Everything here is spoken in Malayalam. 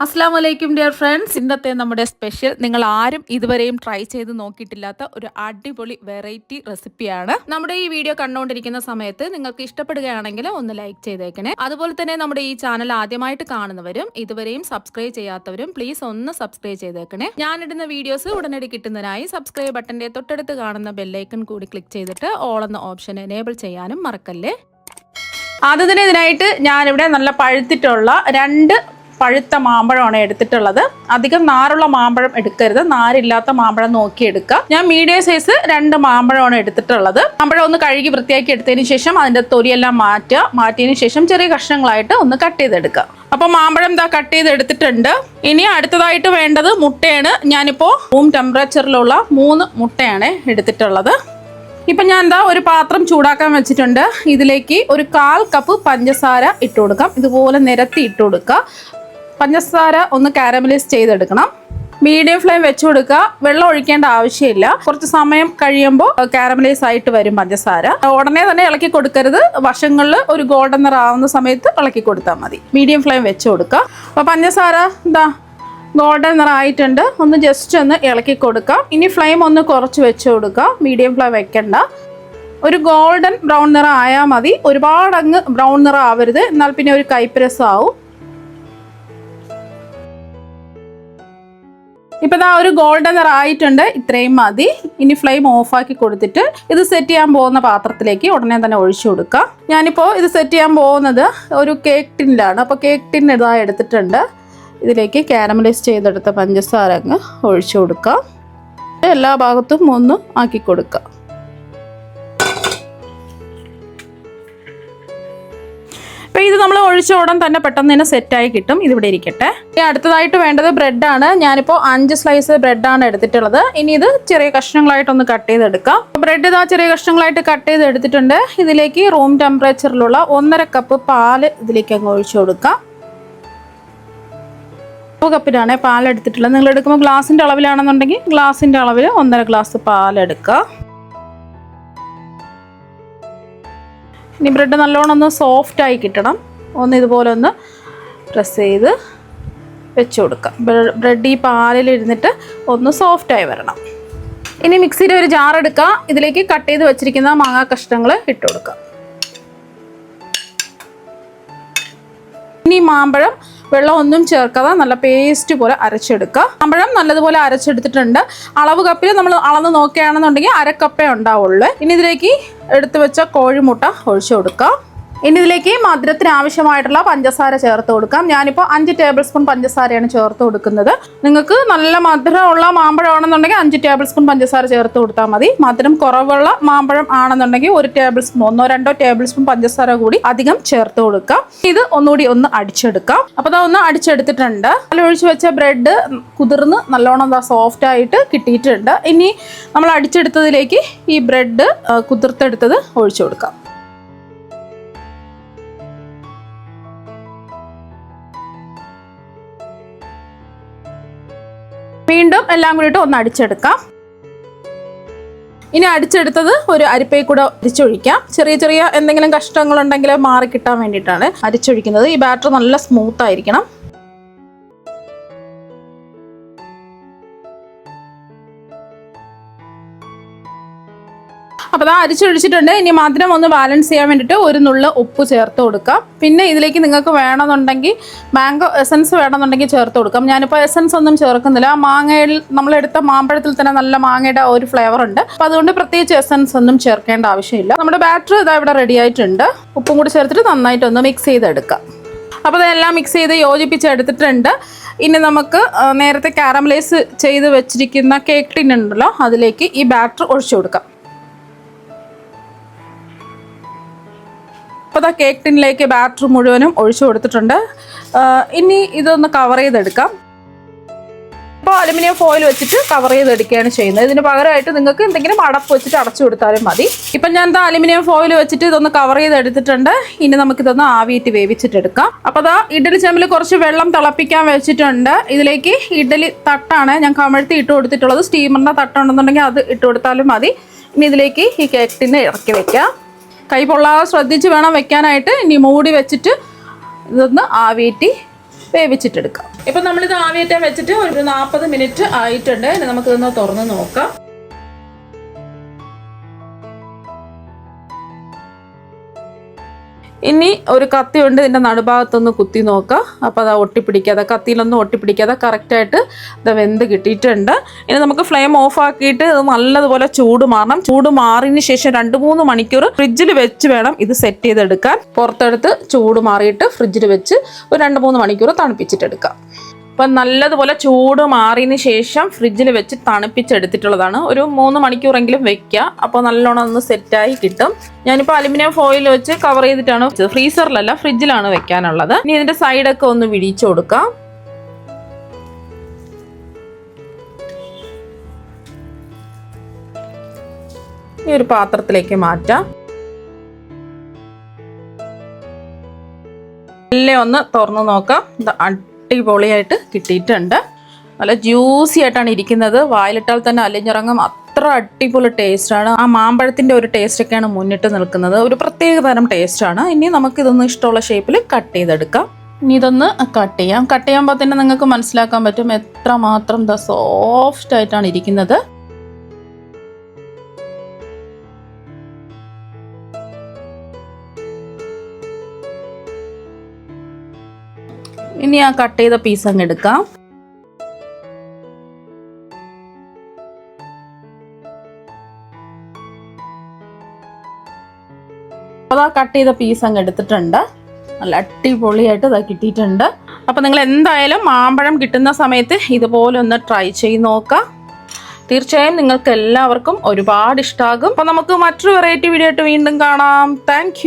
അസ്സലാമു അലൈക്കും ഡിയർ ഫ്രണ്ട്സ്. ഇന്നത്തെ നമ്മുടെ സ്പെഷ്യൽ നിങ്ങൾ ആരും ഇതുവരെയും ട്രൈ ചെയ്ത് നോക്കിയിട്ടില്ലാത്ത ഒരു അടിപൊളി വെറൈറ്റി റെസിപ്പിയാണ്. നമ്മുടെ ഈ വീഡിയോ കണ്ടുകൊണ്ടിരിക്കുന്ന സമയത്ത് നിങ്ങൾക്ക് ഇഷ്ടപ്പെടുകയാണെങ്കിൽ ഒന്ന് ലൈക്ക് ചെയ്തേക്കണേ. അതുപോലെ തന്നെ നമ്മുടെ ഈ ചാനൽ ആദ്യമായിട്ട് കാണുന്നവരും ഇതുവരെയും സബ്സ്ക്രൈബ് ചെയ്യാത്തവരും പ്ലീസ് ഒന്ന് സബ്സ്ക്രൈബ് ചെയ്തേക്കണേ. ഞാനിടുന്ന വീഡിയോസ് ഉടനടി കിട്ടുന്നതിനായി സബ്സ്ക്രൈബ് ബട്ടന്റെ തൊട്ടടുത്ത് കാണുന്ന ബെല്ലൈക്കൺ കൂടി ക്ലിക്ക് ചെയ്തിട്ട് ഓൾ എന്ന ഓപ്ഷൻ എനേബിൾ ചെയ്യാനും മറക്കല്ലേ. ആദ്യം തന്നെ ഇതിനായിട്ട് ഞാനിവിടെ നല്ല പഴുത്തിട്ടുള്ള 2 പഴുത്ത മാമ്പഴമാണ് എടുത്തിട്ടുള്ളത്. അധികം നാരുള്ള മാമ്പഴം എടുക്കരുത്, നാരില്ലാത്ത മാമ്പഴം നോക്കി എടുക്കുക. ഞാൻ മീഡിയം സൈസ് 2 മാമ്പഴമാണ് എടുത്തിട്ടുള്ളത്. മാമ്പഴം ഒന്ന് കഴുകി വൃത്തിയാക്കി എടുത്തതിന് ശേഷം അതിൻ്റെ തൊലിയെല്ലാം മാറ്റിയതിന് ശേഷം ചെറിയ കഷ്ണങ്ങളായിട്ട് ഒന്ന് കട്ട് ചെയ്തെടുക്കുക. അപ്പോൾ മാമ്പഴം കട്ട് ചെയ്ത് എടുത്തിട്ടുണ്ട്. ഇനി അടുത്തതായിട്ട് വേണ്ടത് മുട്ടയാണ്. ഞാനിപ്പോൾ റൂം ടെമ്പറേച്ചറിലുള്ള 3 മുട്ടയാണ് എടുത്തിട്ടുള്ളത്. ഇപ്പം ഞാൻ ഒരു പാത്രം ചൂടാക്കാൻ വെച്ചിട്ടുണ്ട്. ഇതിലേക്ക് ഒരു 1/4 കപ്പ് പഞ്ചസാര ഇട്ട് കൊടുക്കാം. ഇതുപോലെ നിരത്തി ഇട്ട് കൊടുക്കുക. പഞ്ചസാര ഒന്ന് കാരമലൈസ് ചെയ്തെടുക്കണം. മീഡിയം ഫ്ലെയിം വെച്ച് കൊടുക്കുക. വെള്ളം ഒഴിക്കേണ്ട ആവശ്യമില്ല. കുറച്ച് സമയം കഴിയുമ്പോൾ കാരമലൈസ് ആയിട്ട് വരും പഞ്ചസാര. ഉടനെ തന്നെ ഇളക്കി കൊടുക്കരുത്. വശങ്ങളിൽ ഒരു ഗോൾഡൻ നിറം ആവുന്ന സമയത്ത് ഇളക്കി കൊടുത്താൽ മതി. മീഡിയം ഫ്ലെയിം വെച്ച് കൊടുക്കുക. അപ്പോൾ പഞ്ചസാര ഗോൾഡൻ നിറം ആയിട്ടുണ്ട്. ഒന്ന് ജസ്റ്റ് ഒന്ന് ഇളക്കി കൊടുക്കാം. ഇനി ഫ്ലെയിം ഒന്ന് കുറച്ച് വെച്ച് കൊടുക്കുക. മീഡിയം ഫ്ലെയിം വെക്കണ്ട. ഒരു ഗോൾഡൻ ബ്രൗൺ നിറം ആയാൽ മതി. ഒരുപാട് അങ്ങ് ബ്രൗൺ നിറം ആവരുത്, എന്നാൽ പിന്നെ ഒരു കൈപ്പരസം ആവും. ഇപ്പം ഒരു ഗോൾഡൻ നിറം ആയിട്ടുണ്ട്. ഇത്രയും മതി. ഇനി ഫ്ലെയിം ഓഫാക്കി കൊടുത്തിട്ട് ഇത് സെറ്റ് ചെയ്യാൻ പോകുന്ന പാത്രത്തിലേക്ക് ഉടനെ തന്നെ ഒഴിച്ചു കൊടുക്കാം. ഞാനിപ്പോൾ ഇത് സെറ്റ് ചെയ്യാൻ പോകുന്നത് ഒരു കേക്ക് ടിന്നിലാണ്. അപ്പോൾ കേക്ക് ടിൻ എടുത്തിട്ടുണ്ട്. ഇതിലേക്ക് കാരമലൈസ് ചെയ്തെടുത്ത പഞ്ചസാര അങ്ങ് ഒഴിച്ചു കൊടുക്കാം. എല്ലാ ഭാഗത്തും ഒന്ന് ആക്കി കൊടുക്കാം. അപ്പോൾ ഇത് നമ്മൾ ഒഴിച്ച ഉടൻ തന്നെ പെട്ടെന്ന് തന്നെ സെറ്റായി കിട്ടും. ഇതിവിടെ ഇരിക്കട്ടെ. അടുത്തതായിട്ട് വേണ്ടത് ബ്രെഡാണ്. ഞാനിപ്പോൾ 5 സ്ലൈസ് ബ്രെഡാണ് എടുത്തിട്ടുള്ളത്. ഇനി ഇത് ചെറിയ കഷ്ണങ്ങളായിട്ടൊന്ന് കട്ട് ചെയ്തെടുക്കാം. ബ്രെഡ് ചെറിയ കഷ്ണങ്ങളായിട്ട് കട്ട് ചെയ്ത് എടുത്തിട്ടുണ്ട്. ഇതിലേക്ക് റൂം ടെമ്പറേച്ചറിലുള്ള 1.5 കപ്പ് പാല് ഇതിലേക്ക് അങ്ങ് ഒഴിച്ചു കൊടുക്കാം. കപ്പിലാണ് പാലെടുത്തിട്ടുള്ളത്. നിങ്ങൾ എടുക്കുമ്പോൾ ഗ്ലാസിൻ്റെ അളവിലാണെന്നുണ്ടെങ്കിൽ ഗ്ലാസിൻ്റെ അളവിൽ 1.5 ഗ്ലാസ് പാലെടുക്കുക. ഇനി ബ്രെഡ് നല്ലോണം ഒന്ന് സോഫ്റ്റായി കിട്ടണം. ഒന്ന് ഇതുപോലെ ഒന്ന് പ്രസ് ചെയ്ത് വെച്ച് കൊടുക്കാം. ബ്രെഡ് ഈ പാലിൽ ഇരുന്നിട്ട് ഒന്ന് സോഫ്റ്റായി വരണം. ഇനി മിക്സിയിൽ ഒരു ജാർ എടുക്കുക. ഇതിലേക്ക് കട്ട് ചെയ്ത് വെച്ചിരിക്കുന്ന മാങ്ങാ കഷ്ണങ്ങൾ ഇട്ട് കൊടുക്കുക. ഇനി മാമ്പഴം വെള്ളം ഒന്നും ചേർക്കാതെ നല്ല പേസ്റ്റ് പോലെ അരച്ചെടുക്കുക. മാമ്പഴം നല്ലതുപോലെ അരച്ചെടുത്തിട്ടുണ്ട്. അളവ് കപ്പിൽ നമ്മൾ അളന്ന് നോക്കുകയാണെന്നുണ്ടെങ്കിൽ 1/2 കപ്പേ ഉണ്ടാവുള്ളൂ. ഇനി ഇതിലേക്ക് എടുത്തു വെച്ച കോഴിമുട്ട ഒഴിച്ചു കൊടുക്കുക. ഇനി ഇതിലേക്ക് മധുരത്തിന് ആവശ്യമായിട്ടുള്ള പഞ്ചസാര ചേർത്ത് കൊടുക്കാം. ഞാനിപ്പോൾ 5 ടേബിൾ സ്പൂൺ പഞ്ചസാരയാണ് ചേർത്ത് കൊടുക്കുന്നത്. നിങ്ങൾക്ക് നല്ല മധുരമുള്ള മാമ്പഴമാണെന്നുണ്ടെങ്കിൽ 5 ടേബിൾ സ്പൂൺ പഞ്ചസാര ചേർത്ത് കൊടുത്താൽ മതി. മധുരം കുറവുള്ള മാമ്പഴം ആണെന്നുണ്ടെങ്കിൽ 1 ടേബിൾ സ്പൂൺ 1-2 ടേബിൾ സ്പൂൺ പഞ്ചസാര കൂടി അധികം ചേർത്ത് കൊടുക്കാം. ഇത് ഒന്നുകൂടി ഒന്ന് അടിച്ചെടുക്കാം. അപ്പോൾ ഒന്ന് അടിച്ചെടുത്തിട്ടുണ്ട്. ഒഴിച്ച് വെച്ച ബ്രെഡ് കുതിർന്ന് നല്ലോണം സോഫ്റ്റ് ആയിട്ട് കിട്ടിയിട്ടുണ്ട്. ഇനി നമ്മൾ അടിച്ചെടുത്തതിലേക്ക് ഈ ബ്രെഡ് കുതിർത്തെടുത്തത് ഒഴിച്ചു കൊടുക്കാം. വീണ്ടും എല്ലാം കൂടിയിട്ട് ഒന്ന് അടിച്ചെടുക്കാം. ഇനി അടിച്ചെടുത്തത് ഒരു അരിപ്പയിൽ കൂടെ അരിച്ചൊഴിക്കാം. ചെറിയ ചെറിയ എന്തെങ്കിലും കഷ്ടങ്ങളുണ്ടെങ്കിൽ മാറി കിട്ടാൻ വേണ്ടിയിട്ടാണ് അരിച്ചൊഴിക്കുന്നത്. ഈ ബാറ്റർ നല്ല സ്മൂത്ത് ആയിരിക്കണം. അപ്പോൾ അരിച്ചൊഴിച്ചിട്ടുണ്ട്. ഇനി മധുരം ഒന്ന് ബാലൻസ് ചെയ്യാൻ വേണ്ടിയിട്ട് ഒരു നുള്ള് ഉപ്പ് ചേർത്ത് കൊടുക്കാം. പിന്നെ ഇതിലേക്ക് നിങ്ങൾക്ക് വേണമെന്നുണ്ടെങ്കിൽ മാംഗോ എസൻസ് വേണമെന്നുണ്ടെങ്കിൽ ചേർത്ത് കൊടുക്കാം. ഞാനിപ്പോൾ എസൻസ് ഒന്നും ചേർക്കുന്നില്ല. മാങ്ങയിൽ നമ്മളെടുത്ത മാമ്പഴത്തിൽ തന്നെ നല്ല മാങ്ങയുടെ ഒരു ഫ്ലേവർ ഉണ്ട്. അപ്പോൾ അതുകൊണ്ട് പ്രത്യേകിച്ച് എസൻസ് ഒന്നും ചേർക്കേണ്ട ആവശ്യമില്ല. നമ്മുടെ ബാറ്റർ ഇവിടെ റെഡി ആയിട്ടുണ്ട്. ഉപ്പും കൂടി ചേർത്തിട്ട് നന്നായിട്ടൊന്ന് മിക്സ് ചെയ്തെടുക്കാം. അപ്പോൾ അതെല്ലാം മിക്സ് ചെയ്ത് യോജിപ്പിച്ചെടുത്തിട്ടുണ്ട്. ഇനി നമുക്ക് നേരത്തെ കാരമലൈസ് ചെയ്ത് വെച്ചിരിക്കുന്ന കേക്ക് ടിൻ ഉണ്ടല്ലോ, അതിലേക്ക് ഈ ബാറ്റർ ഒഴിച്ചു കൊടുക്കാം. അപ്പോൾ കേക്ക് ടിന്നിലേക്ക് ബാറ്റർ മുഴുവനും ഒഴിച്ചു കൊടുത്തിട്ടുണ്ട്. ഇനി ഇതൊന്ന് കവർ ചെയ്തെടുക്കാം. ഇപ്പോൾ അലുമിനിയം ഫോയിൽ വെച്ചിട്ട് കവർ ചെയ്തെടുക്കുകയാണ് ചെയ്യുന്നത്. ഇതിന് പകരമായിട്ട് നിങ്ങൾക്ക് എന്തെങ്കിലും അടപ്പ് വെച്ചിട്ട് അടച്ചു കൊടുത്താലും മതി. ഇപ്പം ഞാൻ അലുമിനിയം ഫോയിൽ വെച്ചിട്ട് ഇതൊന്ന് കവർ ചെയ്തെടുത്തിട്ടുണ്ട്. ഇനി നമുക്കിതൊന്ന് ആവിയിട്ട് വേവിച്ചിട്ടെടുക്കാം. അപ്പോൾ ഇഡ്ഡലി ചെമ്പിൽ കുറച്ച് വെള്ളം തിളപ്പിക്കാൻ വെച്ചിട്ടുണ്ട്. ഇതിലേക്ക് ഇഡ്ഡലി തട്ടാണ് ഞാൻ കമഴ്ത്തി ഇട്ട് കൊടുത്തിട്ടുള്ളത്. സ്റ്റീമറിൻ്റെ തട്ടുണ്ടെന്നുണ്ടെങ്കിൽ അത് ഇട്ട് കൊടുത്താലും മതി. ഇനി ഇതിലേക്ക് ഈ കേക്ക് ടിന്ന് ഇറക്കി വെക്കാം. കൈ പൊള്ളാതെ ശ്രദ്ധിച്ച് വേണം വെക്കാനായിട്ട്. ഇനി മൂടി വെച്ചിട്ട് ഇതൊന്ന് ആവിയേറ്റി വേവിച്ചിട്ടെടുക്കാം. ഇപ്പം നമ്മളിത് ആവിയേറ്റാൻ വെച്ചിട്ട് ഒരു 40 മിനിറ്റ് ആയിട്ടുണ്ട്. ഇനി നമുക്കിതൊന്ന് തുറന്ന് നോക്കാം. ഇനി ഒരു കത്തി കൊണ്ട് ഇതിൻ്റെ നടുഭാഗത്തൊന്ന് കുത്തി നോക്കാം. അപ്പോൾ അത് ഒട്ടിപ്പിടിക്കാതെ, കത്തിയിലൊന്നും ഒട്ടിപ്പിടിക്കാതെ കറക്റ്റായിട്ട് ഇത് വെന്ത് കിട്ടിയിട്ടുണ്ട്. ഇനി നമുക്ക് ഫ്ലെയിം ഓഫ് ആക്കിയിട്ട് ഇത് നല്ലതുപോലെ ചൂട് മാറണം. ചൂട് മാറിയതിന് ശേഷം 2-3 മണിക്കൂർ ഫ്രിഡ്ജിൽ വെച്ച് വേണം ഇത് സെറ്റ് ചെയ്തെടുക്കാൻ. പുറത്തെടുത്ത് ചൂട് മാറിയിട്ട് ഫ്രിഡ്ജിൽ വെച്ച് ഒരു 2-3 മണിക്കൂർ തണുപ്പിച്ചിട്ടെടുക്കാം. അപ്പം നല്ലതുപോലെ ചൂട് മാറിയതിന് ശേഷം ഫ്രിഡ്ജിൽ വെച്ച് തണുപ്പിച്ചെടുത്തിട്ടുള്ളതാണ്. ഒരു 3 മണിക്കൂറെങ്കിലും വെക്കുക. അപ്പോൾ നല്ലോണം ഒന്ന് സെറ്റായി കിട്ടും. ഞാനിപ്പോൾ അലുമിനിയം ഫോയിൽ വെച്ച് കവർ ചെയ്തിട്ടാണ്, ഫ്രീസറിലല്ല ഫ്രിഡ്ജിലാണ് വെക്കാനുള്ളത്. ഇനി ഇതിൻ്റെ സൈഡൊക്കെ ഒന്ന് വിടിച്ചു കൊടുക്കാം. ഈ ഒരു പാത്രത്തിലേക്ക് മാറ്റാം. എല്ലാം ഒന്ന് തുറന്ന് നോക്കാം. അടിപൊളിയായിട്ട് കിട്ടിയിട്ടുണ്ട്. നല്ല ജ്യൂസി ആയിട്ടാണ് ഇരിക്കുന്നത്. വായിലിട്ടാൽ തന്നെ അലിഞ്ഞിറങ്ങും. അത്ര അടിപൊളി ടേസ്റ്റാണ്. ആ മാമ്പഴത്തിൻ്റെ ഒരു ടേസ്റ്റൊക്കെയാണ് മുന്നിട്ട് നിൽക്കുന്നത്. ഒരു പ്രത്യേക തരം ടേസ്റ്റാണ്. ഇനി നമുക്കിതൊന്ന് ഇഷ്ടമുള്ള ഷേപ്പിൽ കട്ട് ചെയ്തെടുക്കാം. ഇനി ഇതൊന്ന് കട്ട് ചെയ്യാം. കട്ട് ചെയ്യുമ്പോൾ തന്നെ നിങ്ങൾക്ക് മനസ്സിലാക്കാൻ പറ്റും എത്രമാത്രം സോഫ്റ്റ് ആയിട്ടാണ് ഇരിക്കുന്നത്. ഇനി ആ കട്ട് ചെയ്ത പീസ് അങ്ങ് എടുക്കാം. അതാ കട്ട് ചെയ്ത പീസ് അങ്ങ് എടുത്തിട്ടുണ്ട്. നല്ല അടിപൊളിയായിട്ട് ഇതാ കിട്ടിയിട്ടുണ്ട്. അപ്പം നിങ്ങൾ എന്തായാലും മാമ്പഴം കിട്ടുന്ന സമയത്ത് ഇതുപോലെ ഒന്ന് ട്രൈ ചെയ്ത് നോക്കാം. തീർച്ചയായും നിങ്ങൾക്ക് എല്ലാവർക്കും ഒരുപാട് ഇഷ്ടമാകും. അപ്പം നമുക്ക് മറ്റൊരു വെറൈറ്റി വീഡിയോ ആയിട്ട് വീണ്ടും കാണാം. താങ്ക്